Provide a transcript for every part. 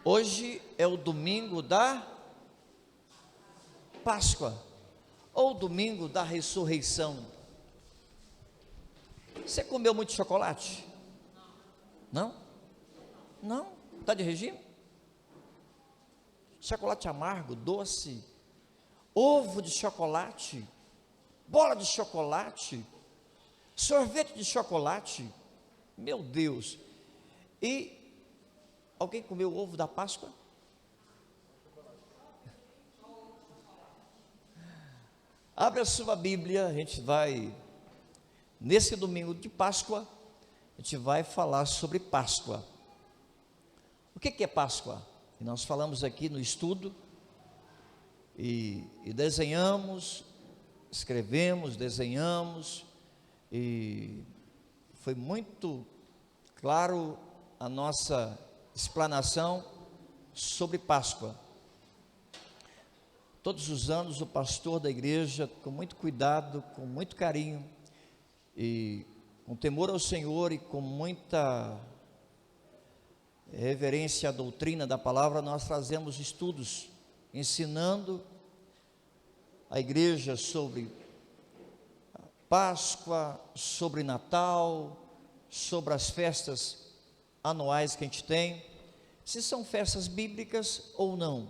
Hoje é o domingo da Páscoa, ou domingo da ressurreição. Você comeu muito chocolate? Não? Não? Está de regime? Chocolate amargo, doce, ovo de chocolate, bola de chocolate, sorvete de chocolate, meu Deus. E alguém comeu o ovo da Páscoa? Abre a sua Bíblia, a gente vai, nesse domingo de Páscoa, a gente vai falar sobre Páscoa. O que é Páscoa? E nós falamos aqui no estudo, e desenhamos, escrevemos, desenhamos, e foi muito claro a nossa explanação sobre Páscoa. Todos os anos o pastor da igreja, com muito cuidado, com muito carinho e com temor ao Senhor e com muita reverência à doutrina da palavra, nós trazemos estudos ensinando a igreja sobre Páscoa, sobre Natal, sobre as festas anuais que a gente tem, se são festas bíblicas ou não.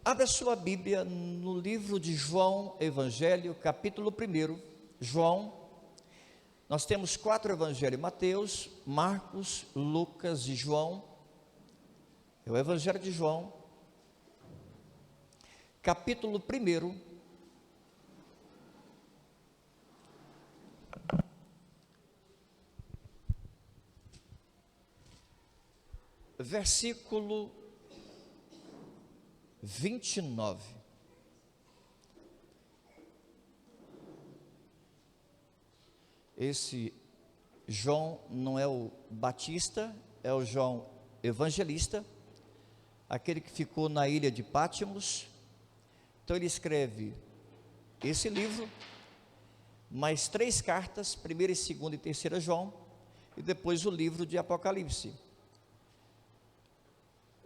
Abra sua Bíblia no livro de João, Evangelho, capítulo 1. João, nós temos 4 evangelhos: Mateus, Marcos, Lucas e João. É o Evangelho de João, capítulo 1. Versículo 29. Esse João não é o Batista, é o João Evangelista, aquele que ficou na ilha de Pátimos. Então ele escreve esse livro, mais 3 cartas, 1ª, 2ª e 3ª João, e depois o livro de Apocalipse.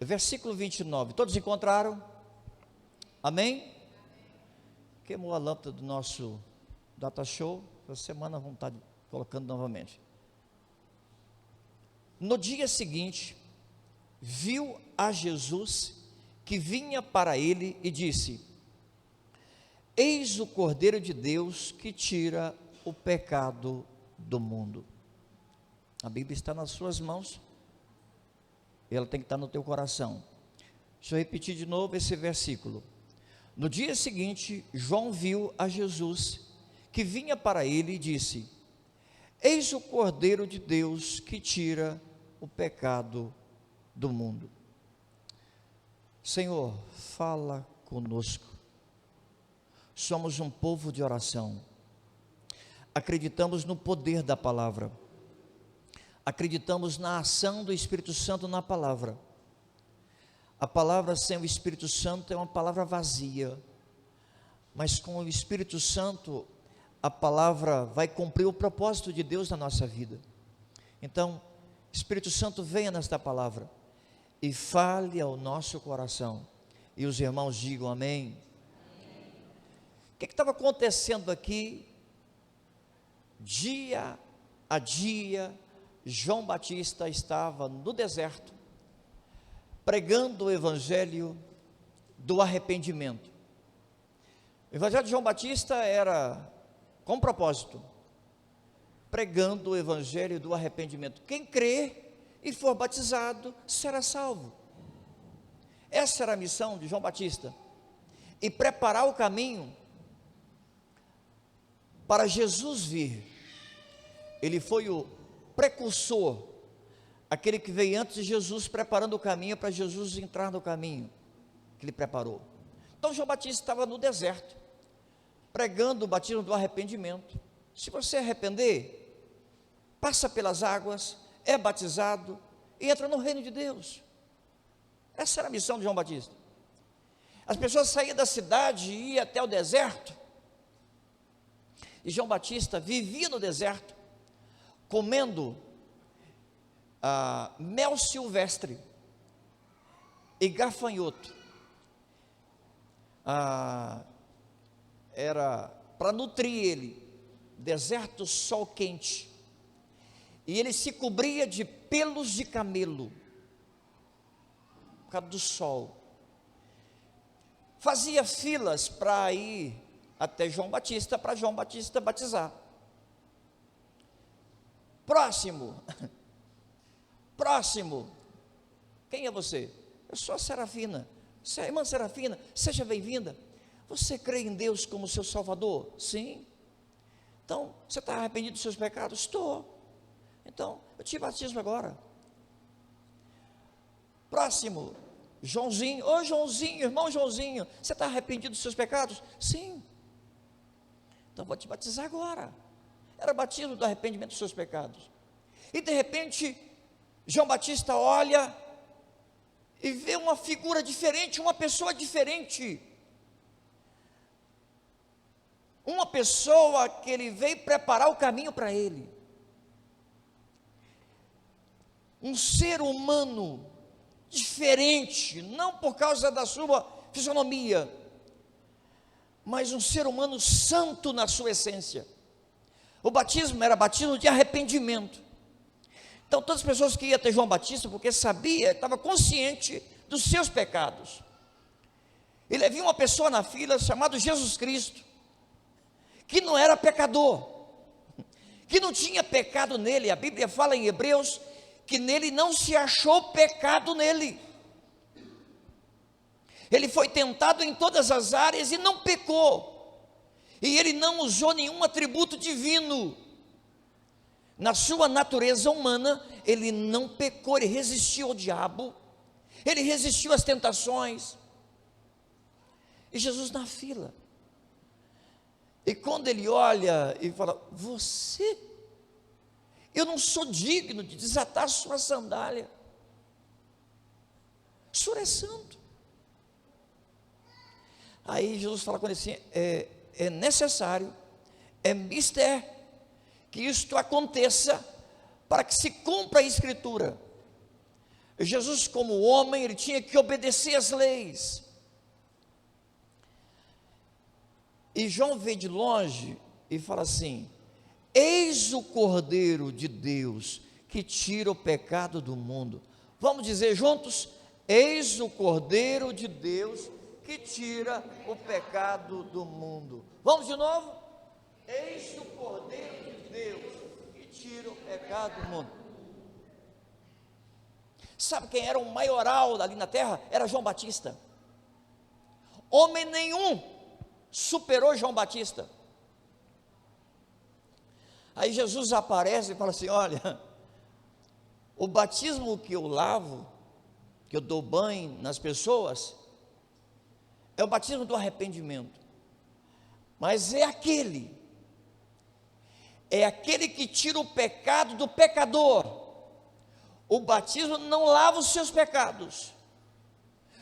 Versículo 29, todos encontraram? Amém? Queimou a lâmpada do nosso data show, essa semana vamos estar colocando novamente. No dia seguinte, viu a Jesus que vinha para ele e disse: eis o Cordeiro de Deus que tira o pecado do mundo. A Bíblia está nas suas mãos, ela tem que estar no teu coração. Deixa eu repetir de novo esse versículo. No dia seguinte, João viu a Jesus que vinha para ele e disse: eis o Cordeiro de Deus que tira o pecado do mundo. Senhor, fala conosco. Somos um povo de oração, acreditamos no poder da palavra, acreditamos na ação do Espírito Santo na palavra. A palavra sem o Espírito Santo é uma palavra vazia, mas com o Espírito Santo a palavra vai cumprir o propósito de Deus na nossa vida. Então, Espírito Santo, venha nesta palavra e fale ao nosso coração, e os irmãos digam amém. O que estava acontecendo aqui? Dia a dia, João Batista estava no deserto, pregando o evangelho do arrependimento. O evangelho de João Batista era com propósito, pregando o evangelho do arrependimento. Quem crê e for batizado será salvo. Essa era a missão de João Batista, e preparar o caminho para Jesus vir. Ele foi o precursor, aquele que veio antes de Jesus, preparando o caminho para Jesus entrar no caminho que ele preparou. Então João Batista estava no deserto, pregando o batismo do arrependimento. Se você arrepender, passa pelas águas, é batizado e entra no reino de Deus. Essa era a missão de João Batista. As pessoas saíam da cidade e iam até o deserto, e João Batista vivia no deserto, comendo mel silvestre. e gafanhoto. Era para nutrir ele, deserto, sol quente, e ele se cobria de pelos de camelo, por causa do sol. Fazia filas para ir até João Batista, para João Batista batizar. Próximo, quem é você? Eu sou a Serafina. Irmã Serafina, seja bem-vinda. Você crê em Deus como seu Salvador? Sim. Então, você está arrependido dos seus pecados? Estou. Então, eu te batismo agora. Próximo, Joãozinho. Ô Joãozinho, irmão Joãozinho, você está arrependido dos seus pecados? Sim. Então, vou te batizar agora. Era batismo do arrependimento dos seus pecados. E de repente, João Batista olha e vê uma figura diferente, uma pessoa diferente. Uma pessoa que ele veio preparar o caminho para ele. Um ser humano diferente, não por causa da sua fisionomia, mas um ser humano santo na sua essência. O batismo era batismo de arrependimento. Então todas as pessoas que iam até João Batista, porque sabia, estava consciente dos seus pecados. Ele havia uma pessoa na fila chamada Jesus Cristo, que não era pecador, que não tinha pecado nele. A Bíblia fala em Hebreus que nele não se achou pecado nele. Ele foi tentado em todas as áreas e não pecou. E ele não usou nenhum atributo divino. Na sua natureza humana, ele não pecou, ele resistiu ao diabo, ele resistiu às tentações. E Jesus na fila. E quando ele olha e fala: você, eu não sou digno de desatar sua sandália. O senhor é santo. Aí Jesus fala com ele assim: é necessário, é mister, que isto aconteça para que se cumpra a Escritura. Jesus, como homem, ele tinha que obedecer às leis. E João vê de longe e fala assim: eis o Cordeiro de Deus que tira o pecado do mundo. Vamos dizer juntos: eis o Cordeiro de Deus que tira o pecado do mundo. Vamos de novo? Eis o Cordeiro de Deus que tira o pecado do mundo. Sabe quem era o maioral ali na terra? Era João Batista. Homem nenhum superou João Batista. Aí Jesus aparece e fala assim: olha, o batismo que eu lavo, que eu dou banho nas pessoas, é o batismo do arrependimento. Mas é aquele que tira o pecado do pecador. O batismo não lava os seus pecados,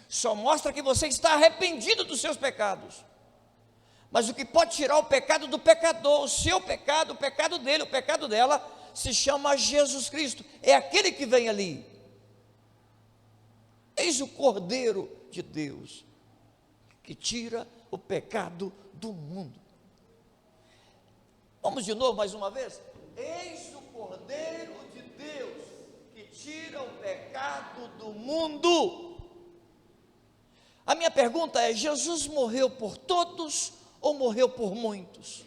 só mostra que você está arrependido dos seus pecados. Mas o que pode tirar o pecado do pecador, o seu pecado, o pecado dele, o pecado dela, se chama Jesus Cristo. É aquele que vem ali. Eis o Cordeiro de Deus que tira o pecado do mundo. Vamos de novo mais uma vez? Eis o Cordeiro de Deus que tira o pecado do mundo. A minha pergunta é: Jesus morreu por todos ou morreu por muitos?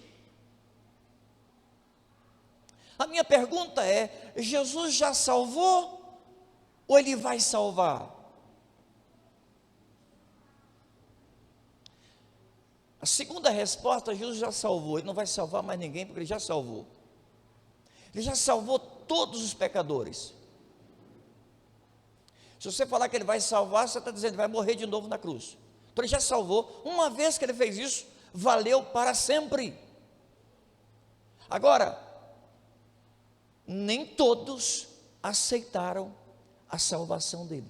A minha pergunta é: Jesus já salvou ou ele vai salvar? A segunda resposta: Jesus já salvou. Ele não vai salvar mais ninguém, porque ele já salvou. Ele já salvou todos os pecadores. Se você falar que ele vai salvar, você está dizendo que vai morrer de novo na cruz. Então ele já salvou. Uma vez que ele fez isso, valeu para sempre. Agora, nem todos aceitaram a salvação dele.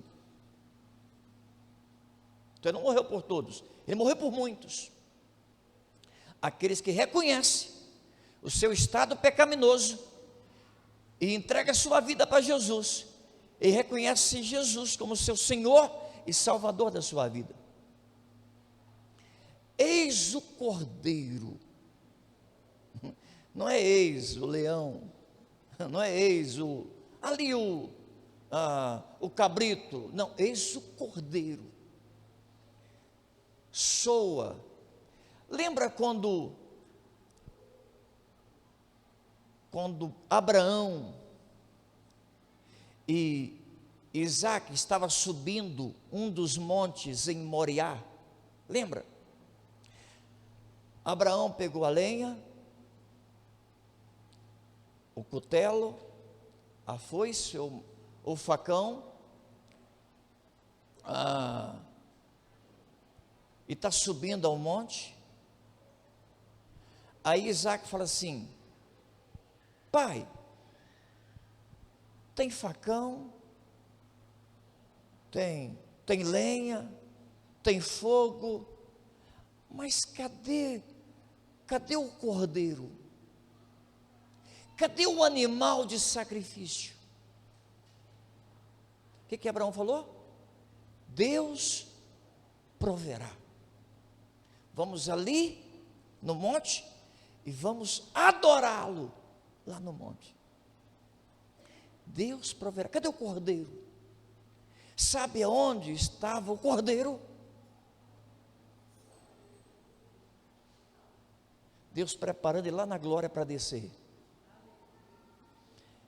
Então ele não morreu por todos, ele morreu por muitos. Aqueles que reconhecem o seu estado pecaminoso e entregam a sua vida para Jesus, e reconhecem Jesus como seu Senhor e Salvador da sua vida. Eis o cordeiro, não é eis o leão, não é eis o cabrito, não, eis o cordeiro. Soa. Lembra quando Abraão e Isaac estavam subindo um dos montes em Moriá? Lembra? Abraão pegou a lenha, o cutelo, a foice, o facão, e está subindo ao monte. Aí Isaac fala assim: pai, tem facão, tem lenha, tem fogo, mas cadê o cordeiro? Cadê o animal de sacrifício? O que Abraão falou? Deus proverá. Vamos ali no monte e vamos adorá-lo lá no monte. Deus proverá. Cadê o cordeiro? Sabe aonde estava o cordeiro? Deus preparando ele lá na glória para descer.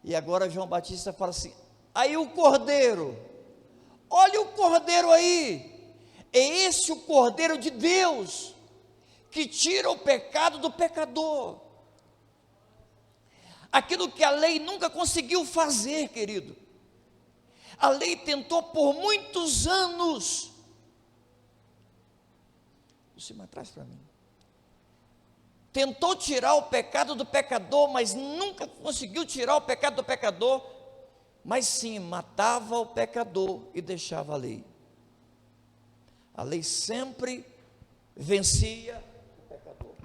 E agora João Batista fala assim: aí o cordeiro, olha o cordeiro aí, é esse o cordeiro de Deus, que tira o pecado do pecador. Aquilo que a lei nunca conseguiu fazer, querido. A lei tentou por muitos anos. Você me traz para mim. Tentou tirar o pecado do pecador, mas nunca conseguiu tirar o pecado do pecador, mas sim matava o pecador e deixava a lei. A lei sempre vencia o pecador.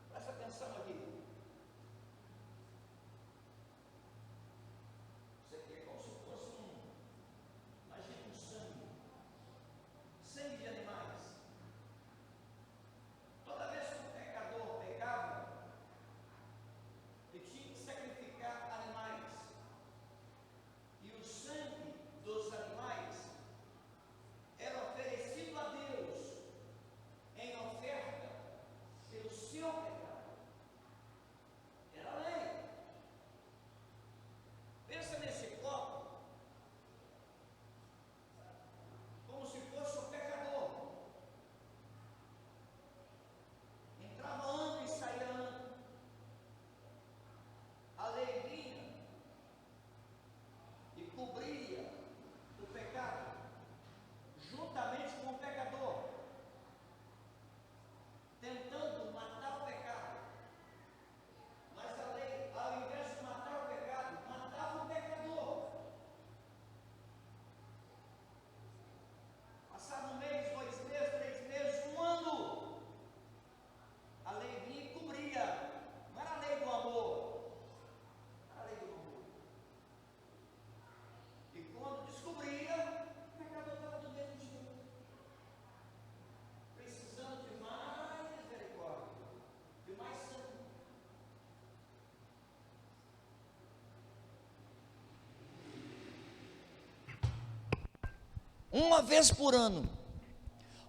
Presta atenção aqui. Você quer como se fosse imagina sangue de animais. Toda vez que o pecador pecava, ele tinha que sacrificar animais. E o sangue dos animais era oferecido a Deus em oferta pelo seu pecado. Era a lei. Pensa nesse copo como se fosse o pecador. Entrava ano e saía ano. A lei vinha e cobria o pecado, juntamente com o pecador, tentando matar o pecado. Mas a lei, ao invés de matar o pecado, matava o pecador. Passava um mês, 2 meses, 3 meses, 1 ano. A lei vinha e cobria. Não era a lei do amor, era a lei do amor. E quando descobria, o pecador estava do mesmo jeito, precisando de mais misericórdia, de mais sangue. Uma vez por ano,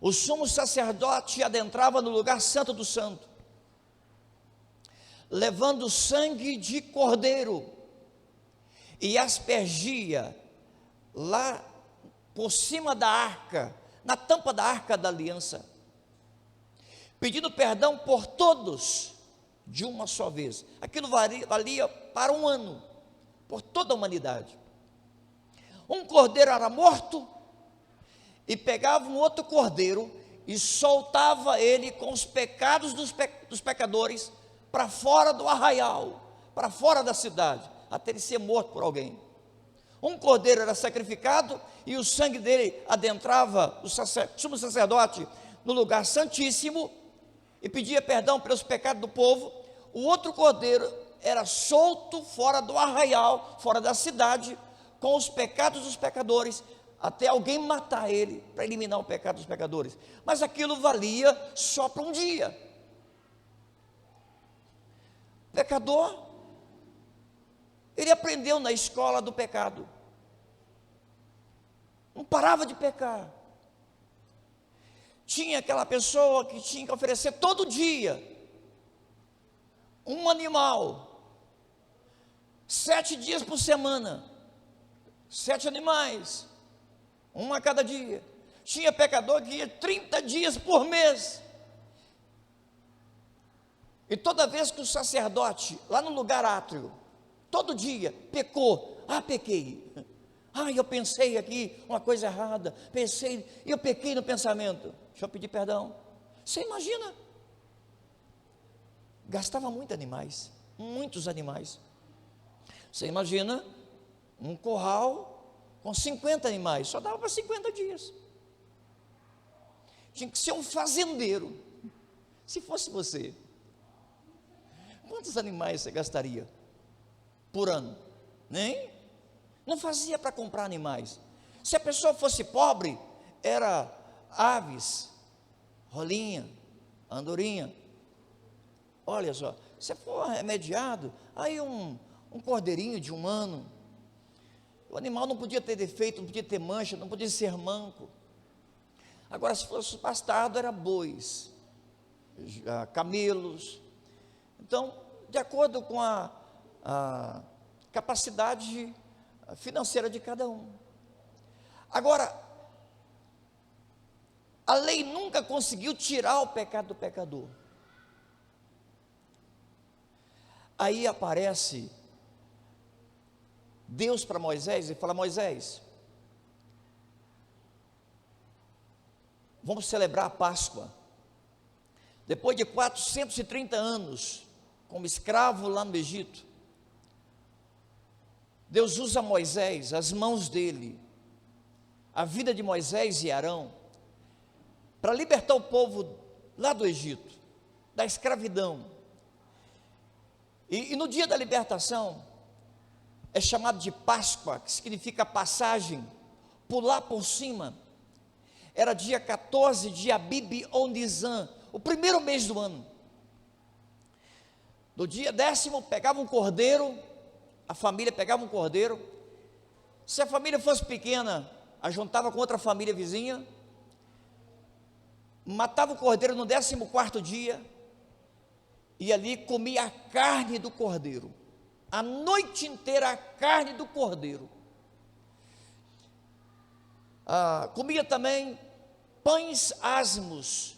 o sumo sacerdote adentrava no lugar santo do santo, levando sangue de cordeiro, e aspergia lá por cima da arca, na tampa da arca da aliança, pedindo perdão por todos de uma só vez. Aquilo valia para 1 ano, por toda a humanidade. Um cordeiro era morto, e pegava um outro cordeiro e soltava ele com os pecados dos pecadores para fora do arraial, para fora da cidade, até ele ser morto por alguém. Um cordeiro era sacrificado e o sangue dele adentrava o sumo sacerdote no lugar santíssimo, e pedia perdão pelos pecados do povo, o outro cordeiro era solto fora do arraial, fora da cidade, com os pecados dos pecadores, até alguém matar ele, para eliminar o pecado dos pecadores. Mas aquilo valia só para um dia. O pecador, ele aprendeu na escola do pecado, não parava de pecar. Tinha aquela pessoa que tinha que oferecer todo dia um animal, 7 dias por semana, 7 animais, um a cada dia. Tinha pecador que ia 30 dias por mês. E toda vez que o sacerdote, lá no lugar átrio, todo dia pecou, pequei, eu pensei aqui uma coisa errada, eu pequei no pensamento, deixa eu pedir perdão. Você imagina? Gastava muitos animais. Você imagina um curral com 50 animais, só dava para 50 dias. Tinha que ser um fazendeiro. Se fosse você, quantos animais você gastaria por ano? Nem? Não fazia para comprar animais. Se a pessoa fosse pobre, era aves, rolinha, andorinha. Olha só, se for remediado, aí um cordeirinho de 1 ano, o animal não podia ter defeito, não podia ter mancha, não podia ser manco. Agora, se fosse bastardo, era bois, camelos. Então, de acordo com a capacidade financeira de cada um. Agora, a lei nunca conseguiu tirar o pecado do pecador. Aí aparece Deus para Moisés e fala: Moisés, vamos celebrar a Páscoa. Depois de 430 anos como escravo lá no Egito, Deus usa Moisés, as mãos dele, a vida de Moisés e Arão, para libertar o povo lá do Egito, da escravidão. E no dia da libertação, é chamado de Páscoa, que significa passagem, pular por cima. Era dia 14 de Abib ou Nisan, o primeiro mês do ano. No dia 10º, pegava um cordeiro, a família pegava um cordeiro. Se a família fosse pequena, ajuntava com outra família vizinha, matava o cordeiro no 14º dia, e ali comia a carne do cordeiro, a noite inteira a carne do cordeiro. Comia também pães asmos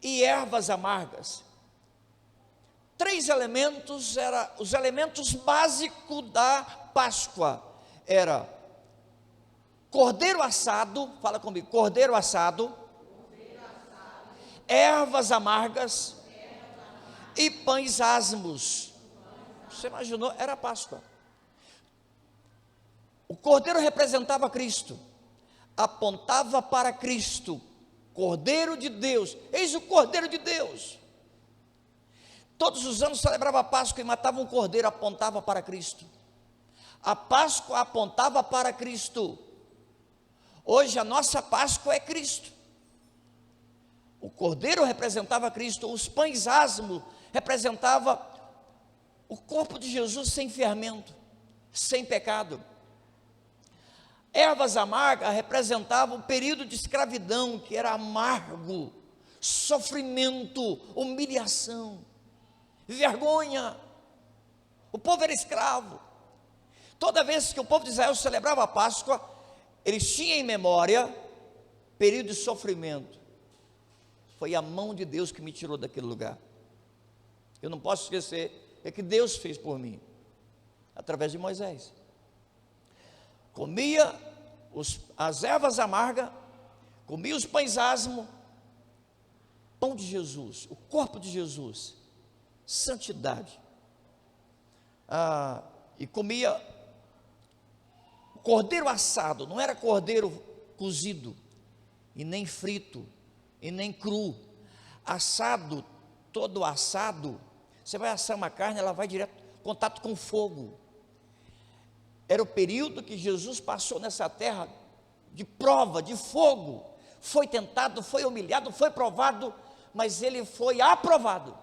e ervas amargas. 3 elementos, eram os elementos básicos da Páscoa. Era cordeiro assado, fala comigo, cordeiro assado, ervas amargas e pães asmos. Você imaginou? Era a Páscoa. O cordeiro representava Cristo, apontava para Cristo, Cordeiro de Deus. Eis o Cordeiro de Deus. Todos os anos celebrava a Páscoa e matava um cordeiro, apontava para Cristo. A Páscoa apontava para Cristo. Hoje a nossa Páscoa é Cristo. O cordeiro representava Cristo, os pães asmos representava o corpo de Jesus sem fermento, sem pecado. Ervas amargas representavam o período de escravidão, que era amargo, sofrimento, humilhação, vergonha. O povo era escravo. Toda vez que o povo de Israel celebrava a Páscoa, eles tinham em memória período de sofrimento. Foi a mão de Deus que me tirou daquele lugar. Eu não posso esquecer, é que Deus fez por mim, através de Moisés. Comia as ervas amargas, comia os pães asmos, pão de Jesus, o corpo de Jesus, santidade. E comia cordeiro assado, não era cordeiro cozido, e nem frito, e nem cru. assado, todo assado, você vai assar uma carne, ela vai direto em contato com fogo. Era o período que Jesus passou nessa terra de prova, de fogo. Foi tentado, foi humilhado, foi provado, mas ele foi aprovado.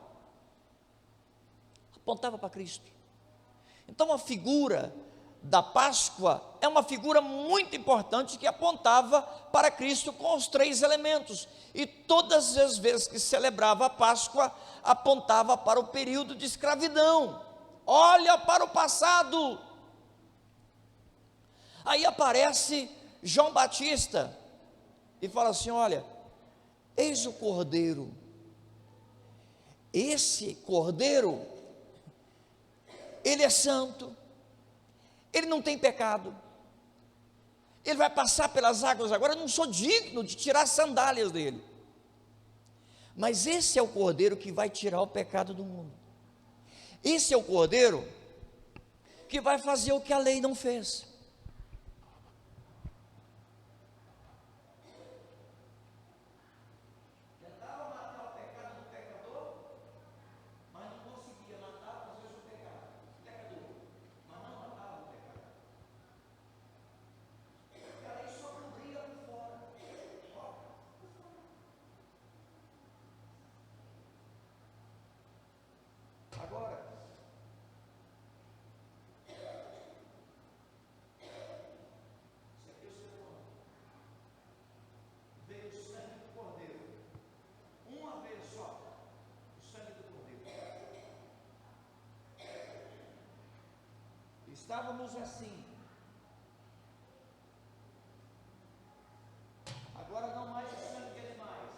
Apontava para Cristo. Então a figura da Páscoa é uma figura muito importante que apontava para Cristo com os 3 elementos. E todas as vezes que celebrava a Páscoa, apontava para o período de escravidão. Olha para o passado. Aí aparece João Batista e fala assim: olha, eis o Cordeiro. Esse Cordeiro, ele é santo, ele não tem pecado, ele vai passar pelas águas agora. Eu não sou digno de tirar as sandálias dele, mas esse é o Cordeiro que vai tirar o pecado do mundo. Esse é o Cordeiro que vai fazer o que a lei não fez. Estávamos assim, agora não mais o sangue de animais,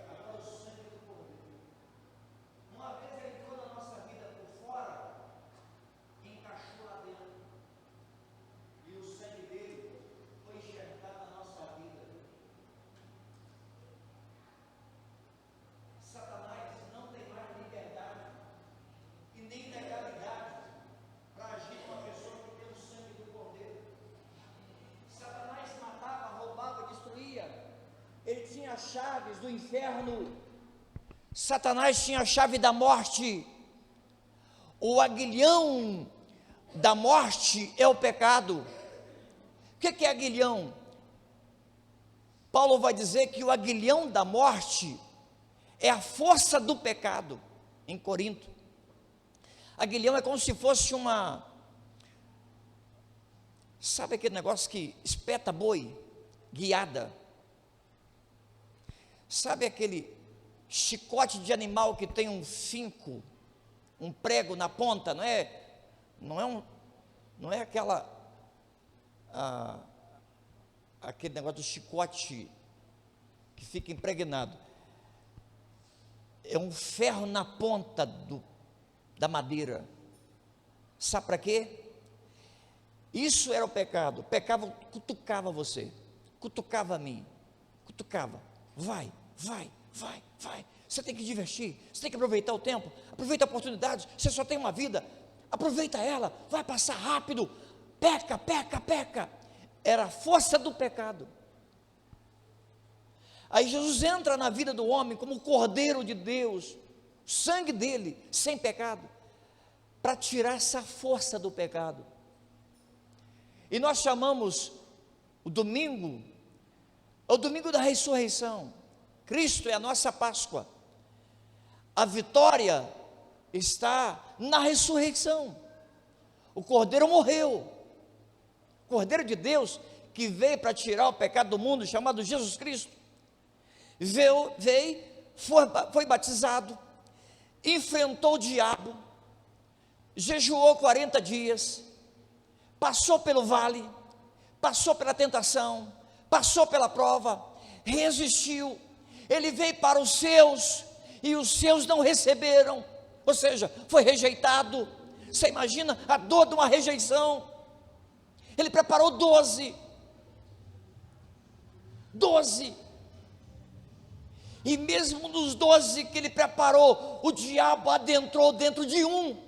agora o sangue do Cordeiro. Uma vez ele entrou na nossa vida por fora, encaixou lá dentro, e o sangue dele foi enxertado na nossa vida. Satanás não tem mais liberdade e nem legalidade para agir com a pessoa que tem o sangue do Cordeiro. Satanás matava, roubava, destruía. Ele tinha as chaves do inferno. Satanás tinha a chave da morte. O aguilhão da morte é o pecado. O que é aguilhão? Paulo vai dizer que o aguilhão da morte é a força do pecado, em Corinto. Aguilhão é como se fosse uma, sabe aquele negócio que espeta boi, guiada? Sabe aquele chicote de animal que tem um finco, um prego na ponta? Não é aquela, aquele negócio do chicote que fica impregnado. É um ferro na ponta da madeira. Sabe para quê? Isso era o pecado. O pecado cutucava você, cutucava a mim, cutucava. Vai. Você tem que divertir, você tem que aproveitar o tempo, aproveita a oportunidade. Você só tem uma vida, aproveita ela, vai passar rápido. Peca. Era a força do pecado. Aí Jesus entra na vida do homem como o Cordeiro de Deus, o sangue dele, sem pecado, para tirar essa força do pecado. E nós chamamos o domingo da ressurreição. Cristo é a nossa Páscoa. A vitória está na ressurreição. O Cordeiro morreu. O Cordeiro de Deus, que veio para tirar o pecado do mundo, chamado Jesus Cristo, veio, foi batizado, enfrentou o diabo, jejuou 40 dias, passou pelo vale, passou pela tentação, passou pela prova, resistiu. Ele veio para os seus, e os seus não receberam, ou seja, foi rejeitado. Você imagina a dor de uma rejeição? Ele preparou 12, e mesmo nos 12 que ele preparou, o diabo adentrou dentro de um,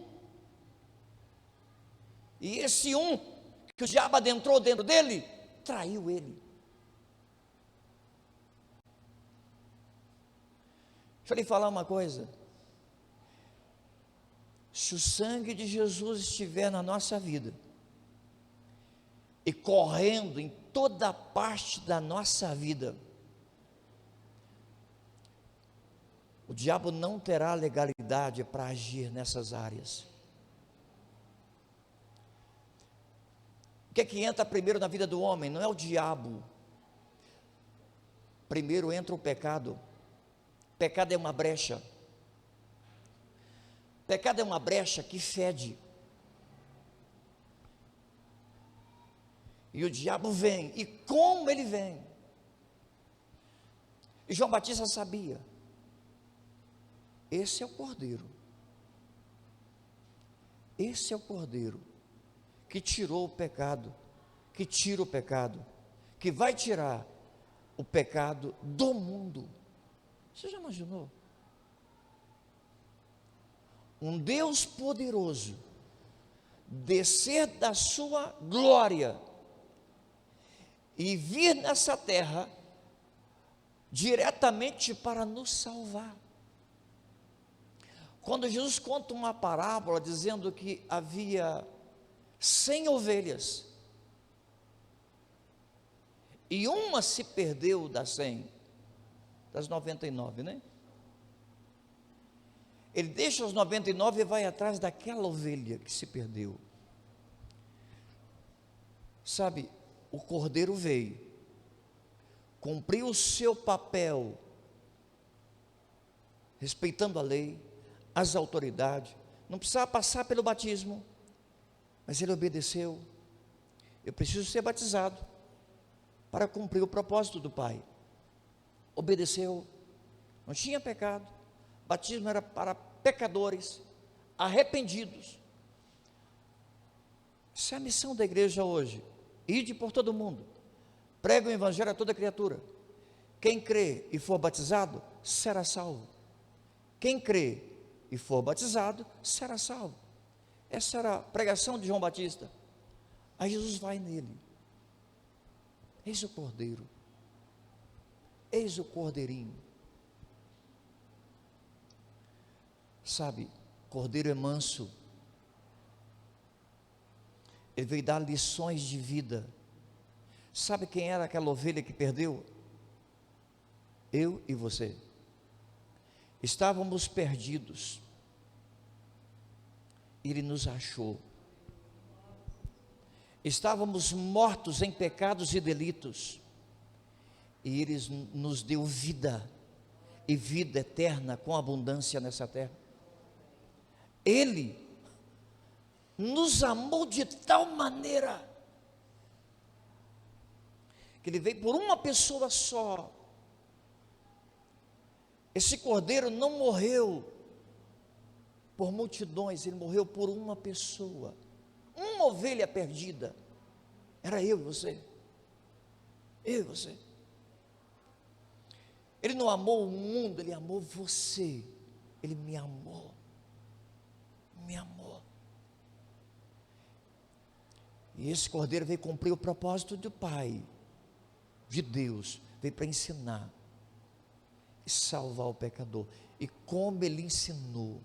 e esse um, que o diabo adentrou dentro dele, traiu ele. Deixa eu lhe falar uma coisa. Se o sangue de Jesus estiver na nossa vida e correndo em toda parte da nossa vida, o diabo não terá legalidade para agir nessas áreas. O que é que entra primeiro na vida do homem? Não é o diabo. Primeiro entra o pecado. Pecado é uma brecha. Pecado é uma brecha que fede. E o diabo vem. E como ele vem? E João Batista sabia. Esse é o Cordeiro. Esse é o Cordeiro que tirou o pecado, que tira o pecado, que vai tirar o pecado do mundo. Você já imaginou? Um Deus poderoso descer da sua glória e vir nessa terra diretamente para nos salvar. Quando Jesus conta uma parábola dizendo que havia 100 ovelhas e uma se perdeu das 100, das 99, né? Ele deixa os 99 e vai atrás daquela ovelha que se perdeu. Sabe, o Cordeiro veio, cumpriu o seu papel, respeitando a lei, as autoridades, não precisava passar pelo batismo, mas ele obedeceu. Eu preciso ser batizado para cumprir o propósito do Pai. Obedeceu, não tinha pecado, batismo era para pecadores, arrependidos. Essa é a missão da igreja hoje, ide por todo mundo, prega o evangelho a toda criatura, quem crê e for batizado, será salvo, quem crê e for batizado, será salvo. Essa era a pregação de João Batista. Aí Jesus vai nele, eis o Cordeiro, eis o Cordeirinho. Sabe, Cordeiro é manso, ele veio dar lições de vida. Sabe quem era aquela ovelha que perdeu? Eu e você. Estávamos perdidos, ele nos achou. Estávamos mortos em pecados e delitos, e ele nos deu vida, e vida eterna com abundância nessa terra. Ele nos amou de tal maneira, que ele veio por uma pessoa só. Esse Cordeiro não morreu por multidões, ele morreu por uma pessoa, uma ovelha perdida, era eu e você, eu e você. Ele não amou o mundo, ele amou você, ele me amou, me amou. E esse Cordeiro veio cumprir o propósito do Pai, de Deus, veio para ensinar e salvar o pecador. E como ele ensinou,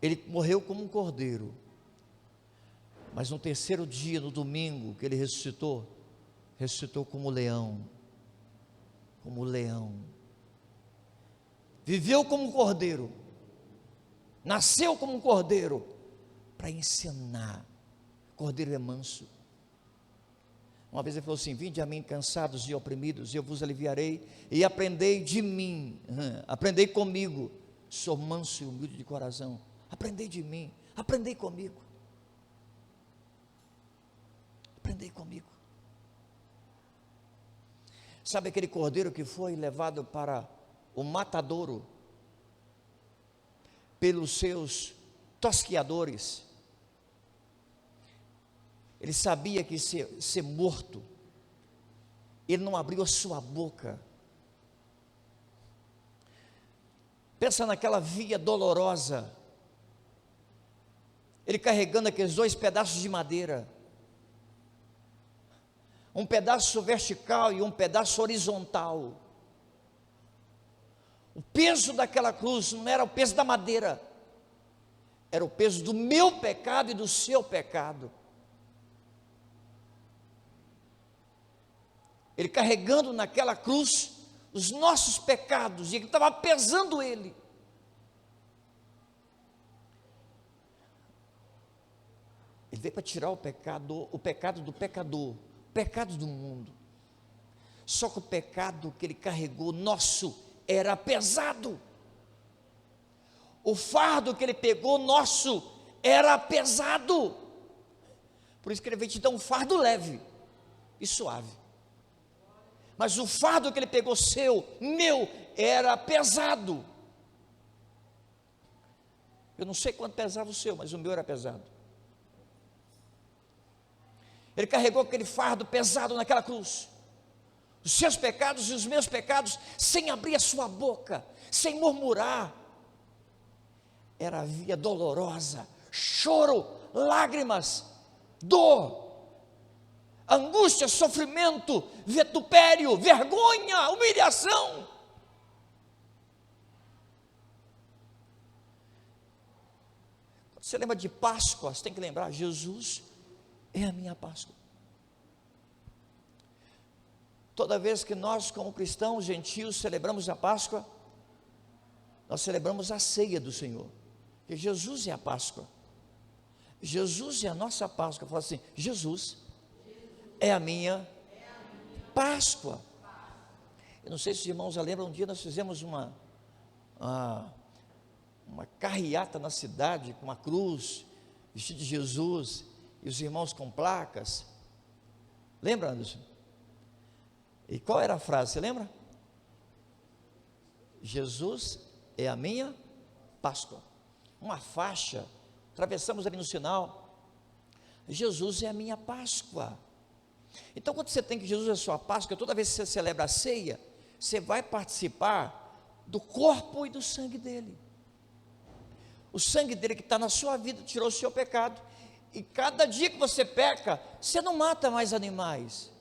ele morreu como um cordeiro, mas no terceiro dia, no domingo que ele ressuscitou, ressuscitou como leão, como leão, viveu como um cordeiro, nasceu como um cordeiro, para ensinar. Cordeiro é manso. Uma vez ele falou assim: vinde a mim cansados e oprimidos, e eu vos aliviarei, e aprendei de mim, aprendei comigo, sou manso e humilde de coração. Aprendei de mim, aprendei comigo, aprendei comigo. Sabe aquele cordeiro que foi levado para o matadouro pelos seus tosquiadores? Ele sabia que ser morto, ele não abriu a sua boca. Pensa naquela via dolorosa, ele carregando aqueles 2 pedaços de madeira, um pedaço vertical e um pedaço horizontal, O peso daquela cruz não era o peso da madeira, era o peso do meu pecado e do seu pecado. Ele carregando naquela cruz os nossos pecados, e ele estava pesando ele. Ele veio para tirar o pecado do pecador, o pecado do mundo. Só que o pecado que ele carregou, nosso, era pesado. O fardo que ele pegou, nosso, era pesado. Por isso que ele veio te dar um fardo leve e suave. Mas o fardo que ele pegou, seu, meu, era pesado. Eu não sei quanto pesava o seu, mas o meu era pesado. Ele carregou aquele fardo pesado naquela cruz. Os seus pecados e os meus pecados, sem abrir a sua boca, sem murmurar. Era a via dolorosa, choro, lágrimas, dor, angústia, sofrimento, vitupério, vergonha, humilhação. Quando você lembra de Páscoa, você tem que lembrar: Jesus é a minha Páscoa. Toda vez que nós, como cristãos gentios, celebramos a Páscoa, nós celebramos a ceia do Senhor, porque Jesus é a Páscoa. Jesus é a nossa Páscoa. Fala assim: Jesus é a minha Páscoa. Eu não sei se os irmãos já lembram, um dia nós fizemos uma carreata na cidade, com uma cruz, vestido de Jesus, e os irmãos com placas. Lembra, Anderson? E qual era a frase, você lembra? Jesus é a minha Páscoa. Uma faixa, atravessamos ali no sinal. Jesus é a minha Páscoa. Então, quando você tem que Jesus é a sua Páscoa, toda vez que você celebra a ceia, você vai participar do corpo e do sangue dele. O sangue dele que está na sua vida tirou o seu pecado. E cada dia que você peca, você não mata mais animais.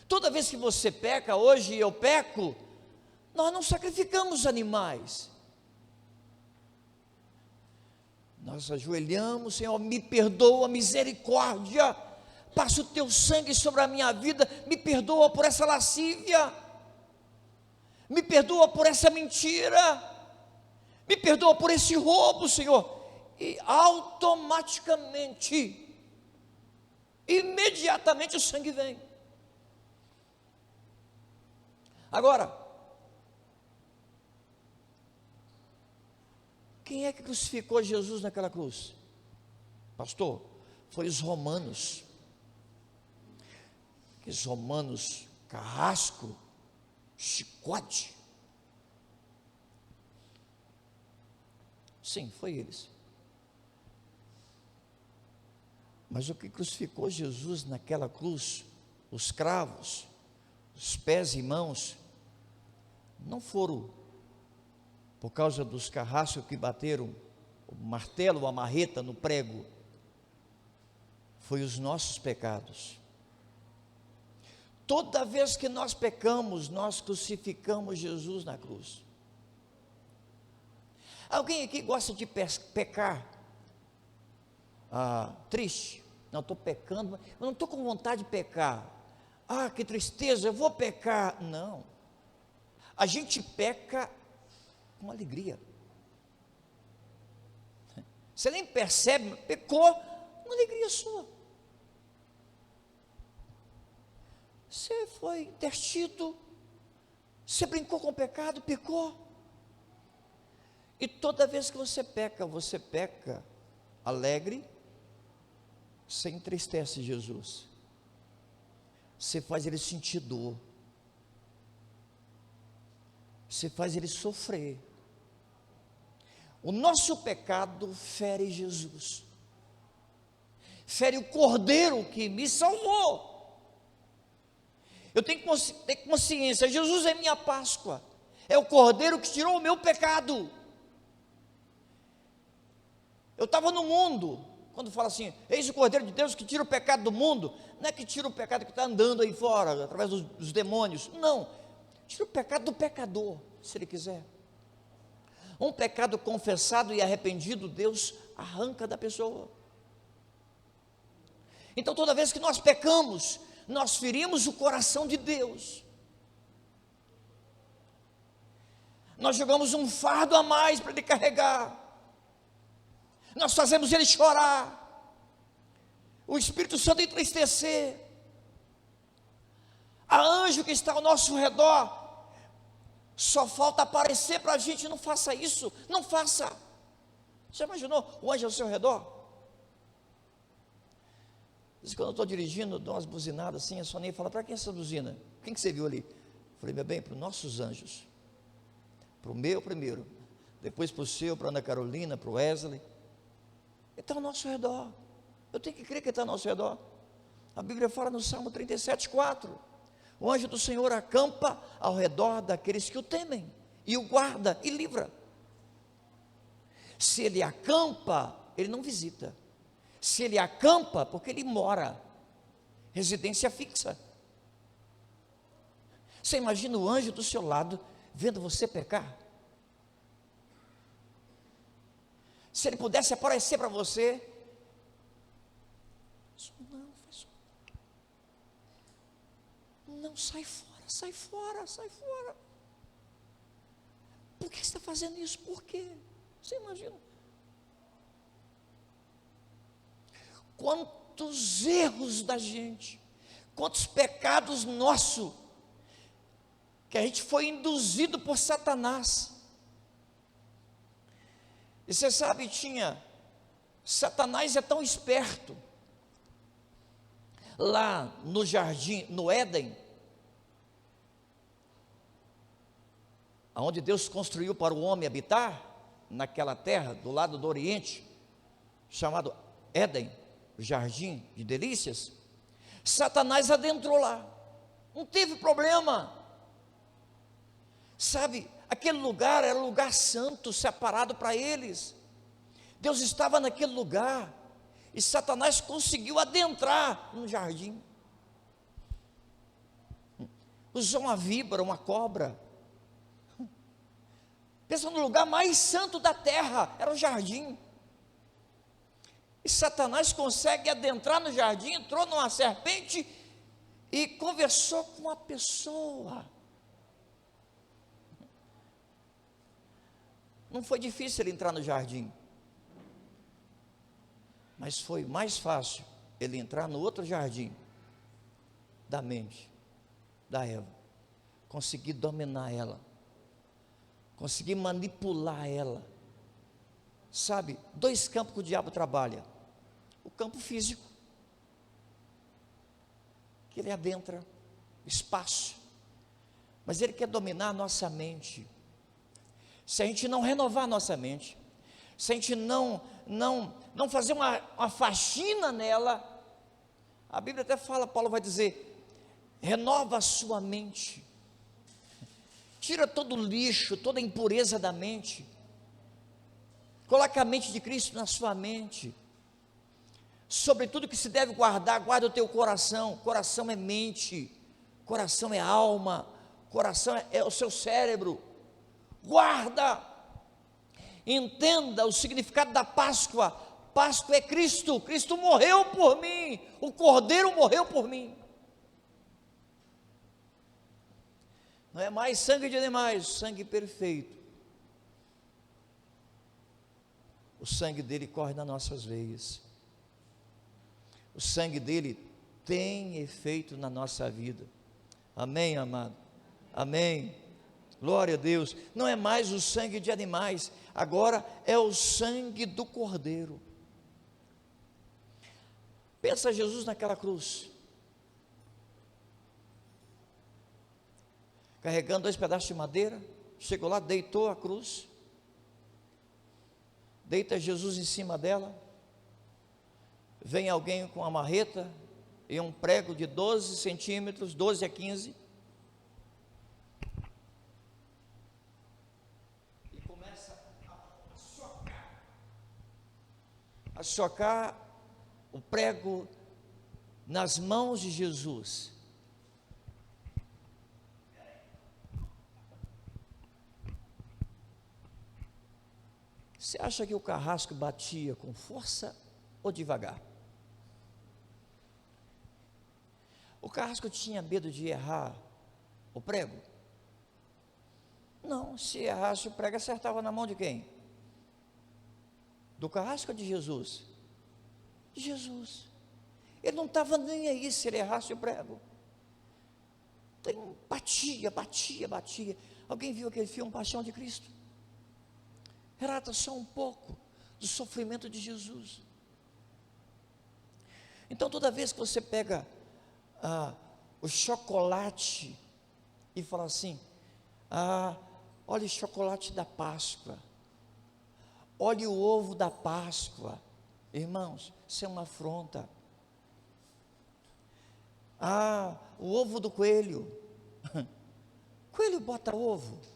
Toda vez que você peca, hoje eu peco, nós não sacrificamos animais. Nós ajoelhamos: Senhor, me perdoa, misericórdia, passa o teu sangue sobre a minha vida, me perdoa por essa lascívia, me perdoa por essa mentira, me perdoa por esse roubo, Senhor. E automaticamente, imediatamente o sangue vem. Agora, quem é que crucificou Jesus naquela cruz? Pastor, foi os romanos. Aqueles romanos, carrasco, chicote. Sim, foi eles. Mas o que crucificou Jesus naquela cruz, os cravos, os pés e mãos, não foram por causa dos carrascos que bateram o martelo ou a marreta no prego, foi os nossos pecados. Toda vez que nós pecamos, nós crucificamos Jesus na cruz. Alguém aqui gosta de pecar? Triste? Não, estou pecando, mas eu não estou com vontade de pecar. Que tristeza, eu vou pecar. Não, a gente peca com alegria. Você nem percebe, pecou, uma alegria sua. Você foi intertido, você brincou com o pecado, pecou. E toda vez que você peca alegre, você entristece Jesus. Você faz ele sentir dor. Você faz ele sofrer. O nosso pecado fere Jesus. Fere o Cordeiro que me salvou. Eu tenho que ter consciência: Jesus é minha Páscoa. É o Cordeiro que tirou o meu pecado. Eu estava no mundo. Quando fala assim, eis o Cordeiro de Deus que tira o pecado do mundo, não é que tira o pecado que está andando aí fora, através dos demônios, não, tira o pecado do pecador, se ele quiser. Um pecado confessado e arrependido, Deus arranca da pessoa. Então, toda vez que nós pecamos, nós ferimos o coração de Deus. Nós jogamos um fardo a mais para ele carregar. Nós fazemos ele chorar. O Espírito Santo entristecer. Há anjo que está ao nosso redor. Só falta aparecer para a gente. Não faça isso, não faça. Já imaginou o anjo ao seu redor? Diz, quando eu estou dirigindo, dou umas buzinadas assim, a Soninha fala, para quem é essa buzina? Quem que você viu ali? Eu falei, meu bem, para os nossos anjos. Para o meu primeiro, depois para o seu, para a Ana Carolina, para o Wesley. Ele está ao nosso redor. Eu tenho que crer que ele está ao nosso redor. A Bíblia fala no Salmo 37:4. O anjo do Senhor acampa ao redor daqueles que o temem, e o guarda e livra. Se ele acampa, ele não visita. Se ele acampa, porque ele mora, residência fixa. Você imagina o anjo do seu lado, vendo você pecar? Se ele pudesse aparecer para você, não, sai fora, sai fora, sai fora. Por que você está fazendo isso? Por quê? Você imagina? Quantos erros da gente, quantos pecados nossos, que a gente foi induzido por Satanás. E você sabe, Satanás é tão esperto. Lá no jardim, no Éden, onde Deus construiu para o homem habitar, naquela terra do lado do Oriente, chamado Éden, o jardim de delícias, Satanás adentrou lá, não teve problema. Sabe, aquele lugar era um lugar santo, separado para eles. Deus estava naquele lugar, e Satanás conseguiu adentrar no jardim. Usou uma víbora, uma cobra. Pensa no lugar mais santo da terra, era o jardim. E Satanás consegue adentrar no jardim, entrou numa serpente e conversou com a pessoa. Não foi difícil ele entrar no jardim, mas foi mais fácil ele entrar no outro jardim, da mente, da Eva, conseguir dominar ela, conseguir manipular ela. Sabe, dois campos que o diabo trabalha: o campo físico, que ele adentra espaço, mas ele quer dominar a nossa mente. Se a gente não renovar a nossa mente, se a gente não fazer uma faxina nela, a Bíblia até fala, Paulo vai dizer, renova a sua mente, tira todo o lixo, toda a impureza da mente, coloca a mente de Cristo na sua mente. Sobre tudo que se deve guardar, guarda o teu coração. Coração é mente, coração é alma, coração é o seu cérebro. Guarda, entenda o significado da Páscoa. Páscoa é Cristo, Cristo morreu por mim, o Cordeiro morreu por mim. Não é mais sangue de animais, sangue perfeito. O sangue dele corre nas nossas veias. O sangue dele tem efeito na nossa vida. Amém, amado? Amém. Glória a Deus. Não é mais o sangue de animais, agora é o sangue do Cordeiro. Pensa Jesus naquela cruz, carregando 2 pedaços de madeira, chegou lá, deitou a cruz, deita Jesus em cima dela, vem alguém com uma marreta e um prego de 12 centímetros, 12 a 15, e começa a socar o prego nas mãos de Jesus. Você acha que o carrasco batia com força ou devagar? O carrasco tinha medo de errar o prego? Não, se errasse o prego, acertava na mão de quem? Do carrasco ou de Jesus? De Jesus. Ele não estava nem aí se ele errasse o prego. Então, batia. Alguém viu aquele filme Paixão de Cristo? Relata só um pouco do sofrimento de Jesus. Então, toda vez que você pega o chocolate e fala assim, olha o chocolate da Páscoa, olha o ovo da Páscoa, irmãos, isso é uma afronta. O ovo do coelho, coelho bota ovo.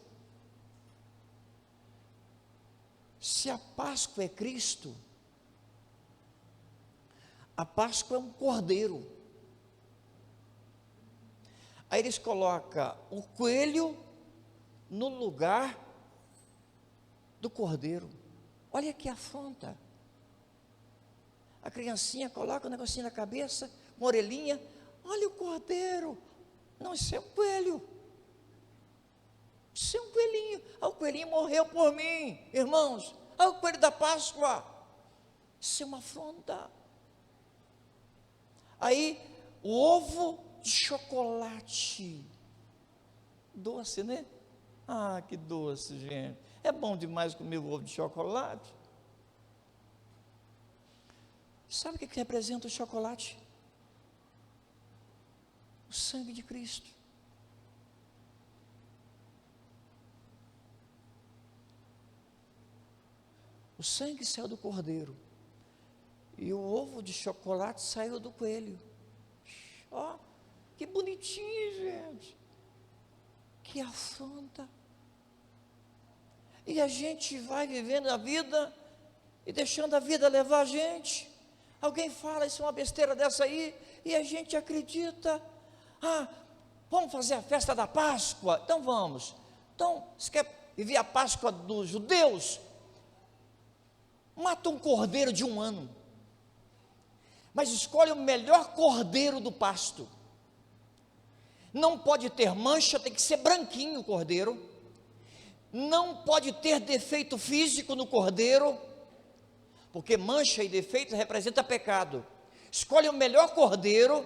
Se a Páscoa é Cristo, a Páscoa é um cordeiro. Aí eles colocam o coelho no lugar do cordeiro. Olha que afronta. A criancinha coloca um negocinho na cabeça, uma orelhinha, olha o cordeiro. Não, isso é um coelho. Isso é um coelhinho. O coelhinho morreu por mim, irmãos. O coelho da Páscoa. Isso é uma afronta. Aí, o ovo de chocolate. Doce, né? Que doce, gente. É bom demais comer o ovo de chocolate. Sabe o que representa o chocolate? O sangue de Cristo. O sangue saiu do cordeiro. E o ovo de chocolate saiu do coelho. Que bonitinho, gente. Que afronta. E a gente vai vivendo a vida e deixando a vida levar a gente. Alguém fala, isso é uma besteira dessa aí, e a gente acredita. Vamos fazer a festa da Páscoa? Então vamos. Então, você quer viver a Páscoa dos judeus? Mata um cordeiro de 1 ano. Mas escolhe o melhor cordeiro do pasto. Não pode ter mancha, tem que ser branquinho o cordeiro. Não pode ter defeito físico no cordeiro, porque mancha e defeito representa pecado. Escolhe o melhor cordeiro,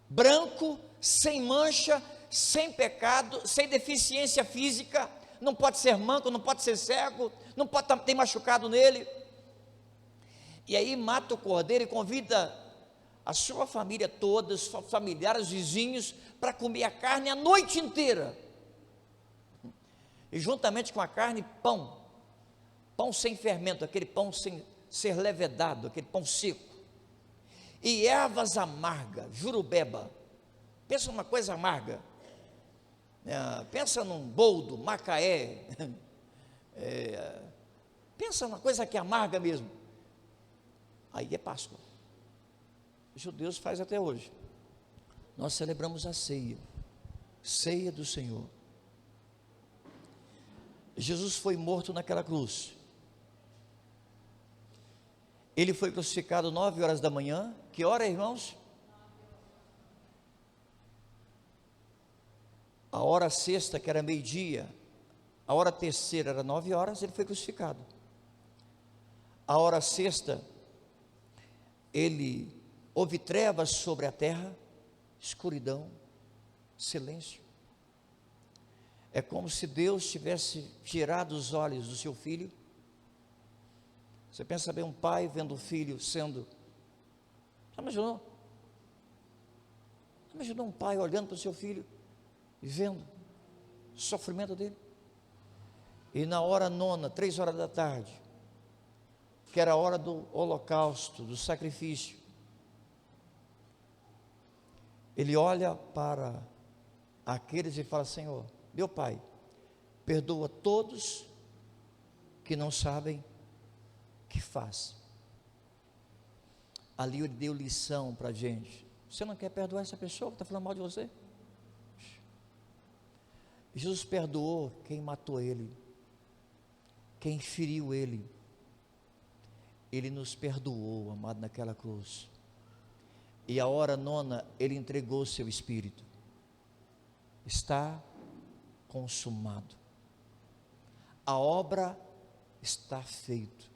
branco, sem mancha, sem pecado, sem deficiência física. Não pode ser manco, não pode ser cego, não pode ter machucado nele. E aí mata o cordeiro e convida a sua família toda, os familiares, os vizinhos, para comer a carne a noite inteira. E juntamente com a carne, pão sem fermento, aquele pão sem ser levedado, aquele pão seco, e ervas amargas, jurubeba. Pensa numa coisa amarga, pensa num boldo, macaé, pensa numa coisa que é amarga mesmo. Aí é Páscoa. Os judeus fazem até hoje. Nós celebramos a ceia do Senhor. Jesus foi morto naquela cruz. Ele foi crucificado 9 horas da manhã. Que hora, irmãos? A hora sexta, que era meio-dia, a hora terceira era 9 horas, ele foi crucificado. A hora sexta, houve trevas sobre a terra, escuridão, silêncio. É como se Deus tivesse tirado os olhos do seu filho. Você pensa bem, um pai vendo o filho sendo... Já imaginou? Já imaginou um pai olhando para o seu filho e vendo o sofrimento dele? E na hora nona, 3 horas da tarde, que era a hora do holocausto, do sacrifício, ele olha para aqueles e fala: Senhor, meu Pai, perdoa todos que não sabem o que faz. Ali ele deu lição para a gente. Você não quer perdoar essa pessoa que está falando mal de você? Jesus perdoou quem matou ele, quem feriu Ele, Ele nos perdoou, amado, naquela cruz. E a hora nona, Ele entregou o seu Espírito. Está consumado. A obra está feita.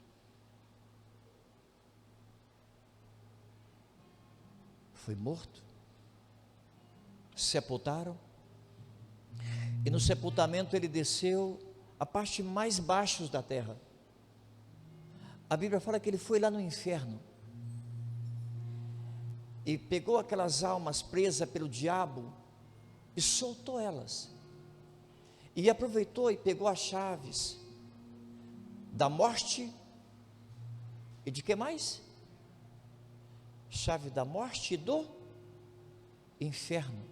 Foi morto, sepultaram, e no sepultamento ele desceu a parte mais baixa da terra. A Bíblia fala que ele foi lá no inferno e pegou aquelas almas presas pelo diabo e soltou elas, e aproveitou e pegou as chaves da morte e de que mais? Chave da morte e do inferno,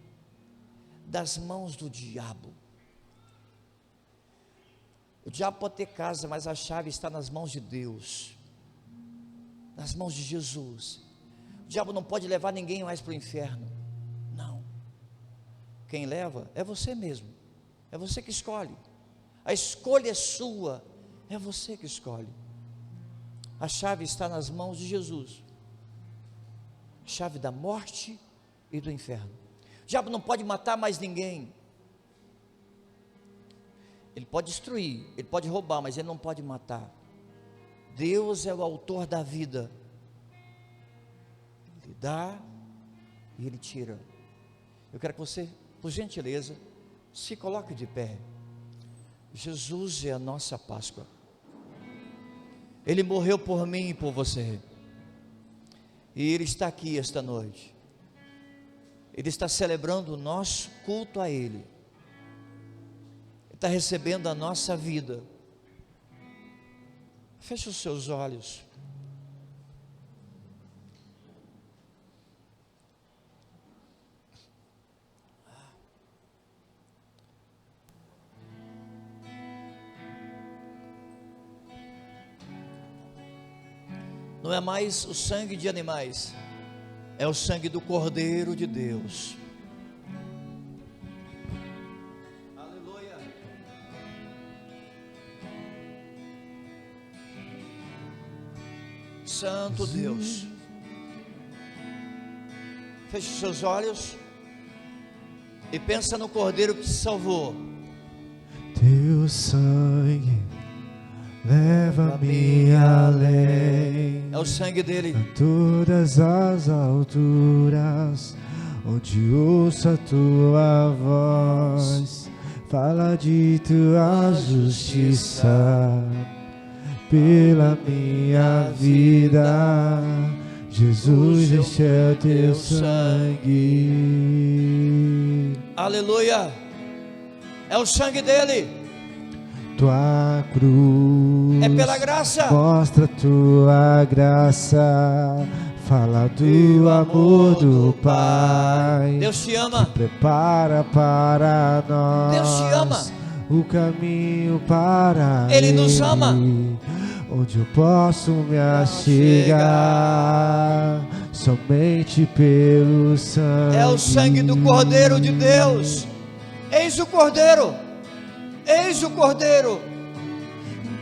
das mãos do diabo. O diabo pode ter casa, mas a chave está nas mãos de Deus, nas mãos de Jesus. O diabo não pode levar ninguém mais para o inferno, não. Quem leva é você mesmo, é você que escolhe. A escolha é sua, é você que escolhe. A chave está nas mãos de Jesus, chave da morte e do inferno. O diabo não pode matar mais ninguém. Ele pode destruir, ele pode roubar, mas ele não pode matar. Deus é o autor da vida. Ele dá e ele tira. Eu quero que você, por gentileza, se coloque de pé. Jesus é a nossa Páscoa. Ele morreu por mim e por você. E Ele está aqui esta noite. Ele está celebrando o nosso culto a Ele. Ele está recebendo a nossa vida. Feche os seus olhos. Não é mais o sangue de animais, é o sangue do Cordeiro de Deus. Aleluia. Santo Deus. Feche os seus olhos e pensa no Cordeiro que te salvou. Teu sangue leva-me além. É o sangue dele. A todas as alturas, onde ouço a tua voz, fala de tua justiça pela minha vida. Jesus, este é o teu sangue. Aleluia. É o sangue dele. Tua cruz é pela graça, mostra tua graça, fala do amor do Pai. Deus te ama. Prepara para nós, Deus te ama. O caminho para Ele nos ama. Onde eu posso me achegar somente pelo sangue. É o sangue do Cordeiro de Deus. Eis o Cordeiro. Eis o Cordeiro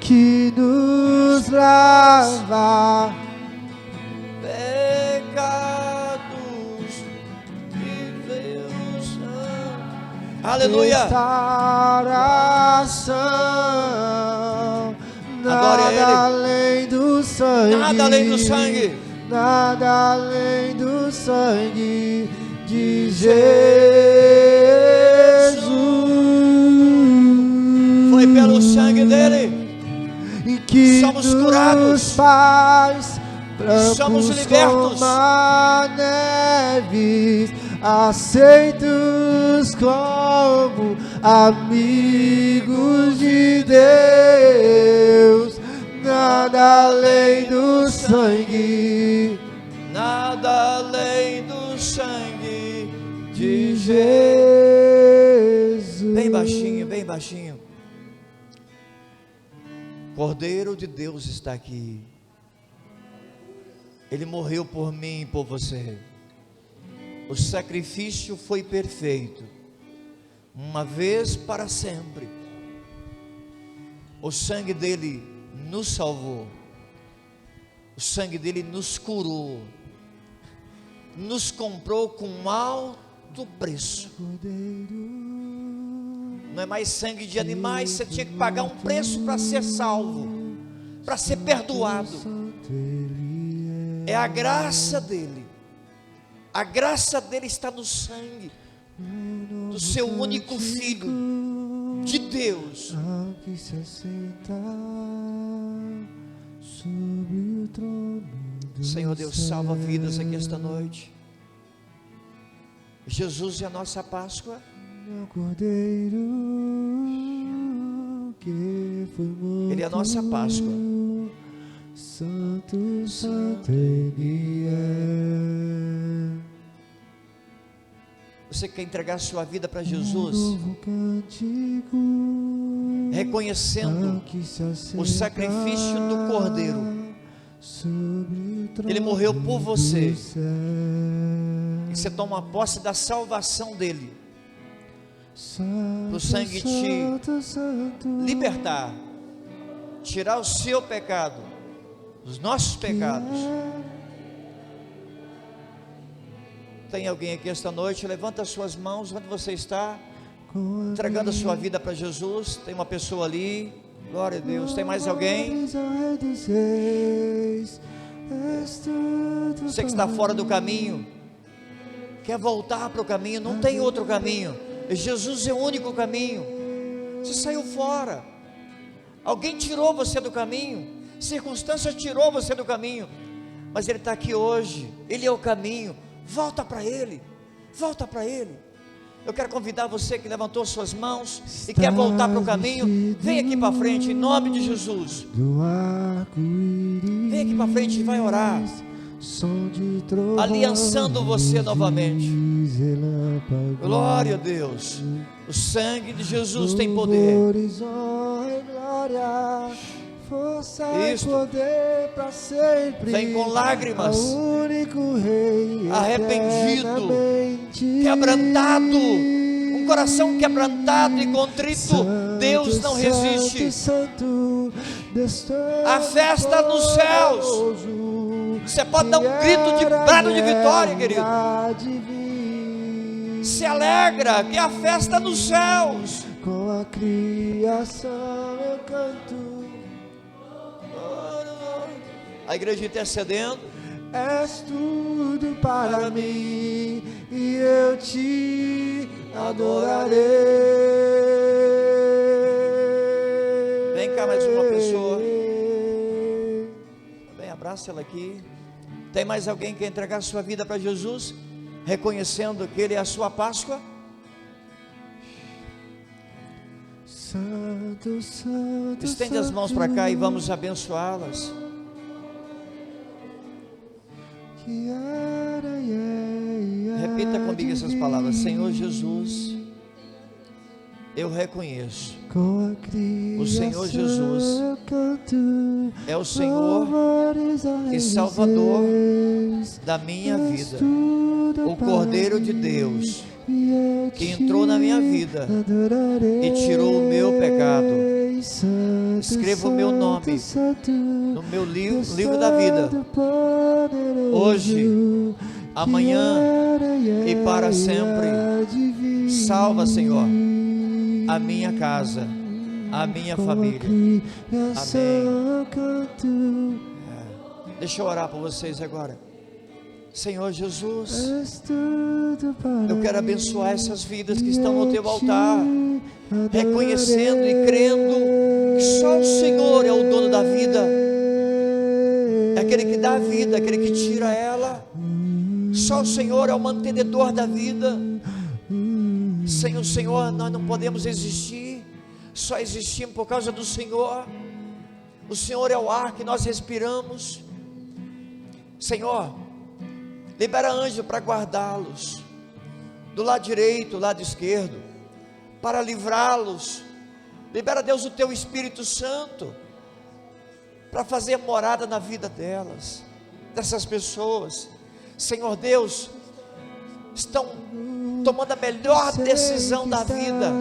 que nos lava pecados e Deus. Aleluia. Restauração. Adore a Ele. Nada além do sangue. Nada além do sangue. Nada além do sangue de Jesus. Foi pelo sangue dele e que somos curados, faz somos libertos, como a neve, aceitos como amigos de Deus. Nada além do sangue, nada além do sangue de Jesus. Bem baixinho, bem baixinho. Cordeiro de Deus está aqui. Ele morreu por mim e por você. O sacrifício foi perfeito, uma vez para sempre. O sangue dele nos salvou. O sangue dele nos curou. Nos comprou com alto preço. Não é mais sangue de animais. Você tinha que pagar um preço para ser salvo, para ser perdoado. É a graça dele. A graça dele está no sangue do seu único Filho de Deus. Senhor Deus, salva vidas aqui esta noite. Jesus é a nossa Páscoa. Ele é a nossa Páscoa. Santo, santo Ele é. Você quer entregar sua vida para Jesus, reconhecendo o sacrifício do Cordeiro. Ele morreu por você, e você toma posse da salvação dele, para o sangue te libertar, tirar o seu pecado, os nossos pecados. Tem alguém aqui esta noite? Levanta as suas mãos onde você está, entregando a sua vida para Jesus. Tem uma pessoa ali, glória a Deus. Tem mais alguém? Você que está fora do caminho, quer voltar para o caminho, não tem outro caminho. Jesus é o único caminho. Você saiu fora, alguém tirou você do caminho, circunstância tirou você do caminho, mas Ele está aqui hoje. Ele é o caminho. Volta para Ele, volta para Ele. Eu quero convidar você que levantou suas mãos e quer voltar para o caminho, vem aqui para frente, em nome de Jesus. Vem aqui para frente e vai orar, aliançando você novamente. Glória a Deus. O sangue de Jesus tem poder. Força e poder para sempre. Vem com lágrimas, único Rei, arrependido, quebrantado, um coração quebrantado e contrito. Santo, Deus não resiste. Santo, a festa nos céus. Você pode dar um grito de brado de vitória, querido. Se alegra, que é a festa nos céus. Com a criação eu canto. A igreja intercedendo. És tudo para mim e eu te adorarei. Vem cá mais uma pessoa. Vem, abraça ela aqui. Tem mais alguém que quer entregar sua vida para Jesus, reconhecendo que Ele é a sua Páscoa? Santo, santo, estende as mãos para cá e vamos abençoá-las. Repita comigo essas palavras. Senhor Jesus, eu reconheço, o Senhor Jesus é o Senhor e Salvador da minha vida, o Cordeiro de Deus que entrou na minha vida e tirou o meu pecado. Escreva o meu nome no meu livro da vida, hoje, amanhã e para sempre. Salva, Senhor, a minha casa, a minha família. Amém. Deixa eu orar por vocês agora. Senhor Jesus, eu quero abençoar essas vidas que estão no teu altar, reconhecendo e crendo que só o Senhor é o dono da vida, é aquele que dá a vida, aquele que tira ela. Só o Senhor é o mantenedor da vida. Sem o Senhor nós não podemos existir, só existimos por causa do Senhor. O Senhor é o ar que nós respiramos. Senhor, libera anjo para guardá-los, do lado direito, do lado esquerdo, para livrá-los. Libera, Deus, o teu Espírito Santo, para fazer morada na vida delas, dessas pessoas. Senhor Deus, estão tomando a melhor decisão da vida,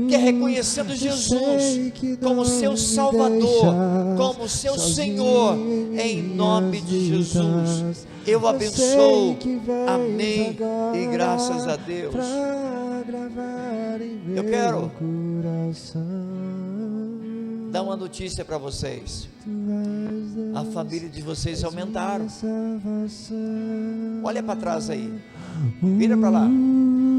que é reconhecendo Jesus como seu Salvador, como seu Senhor, em nome de Jesus. Eu abençoo, amém, e graças a Deus. Eu quero dar uma notícia para vocês. A família de vocês aumentaram. Olha para trás aí, vira para lá.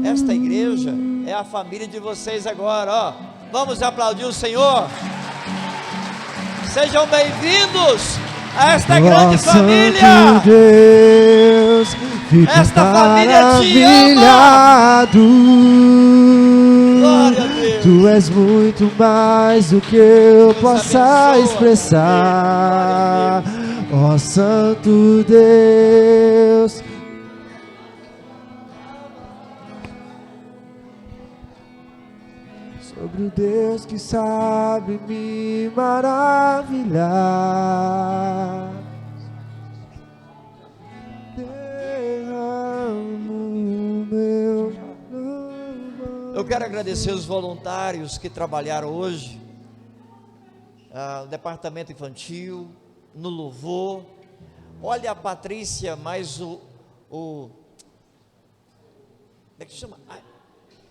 Esta igreja é a família de vocês agora, ó. Vamos aplaudir o Senhor. Sejam bem-vindos a esta grande família. Deus, esta família te ama. Glória a Deus. Tu és muito mais do que eu Deus possa abençoa. expressar. Ó Santo Deus. Sobre o Deus que sabe me maravilhar. Derramo meu louvor. Eu quero agradecer os voluntários que trabalharam hoje, no departamento infantil, no louvor. Olha a Patrícia, mais como é que chama?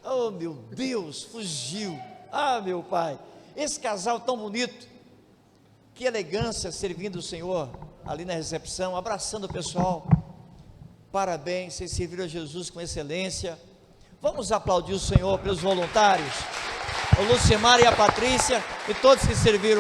Oh meu Deus, fugiu. Ah meu Pai, esse casal tão bonito, que elegância servindo o Senhor ali na recepção, abraçando o pessoal. Parabéns, vocês serviram a Jesus com excelência. Vamos aplaudir o Senhor pelos voluntários, o Lucimar e a Patrícia e todos que serviram.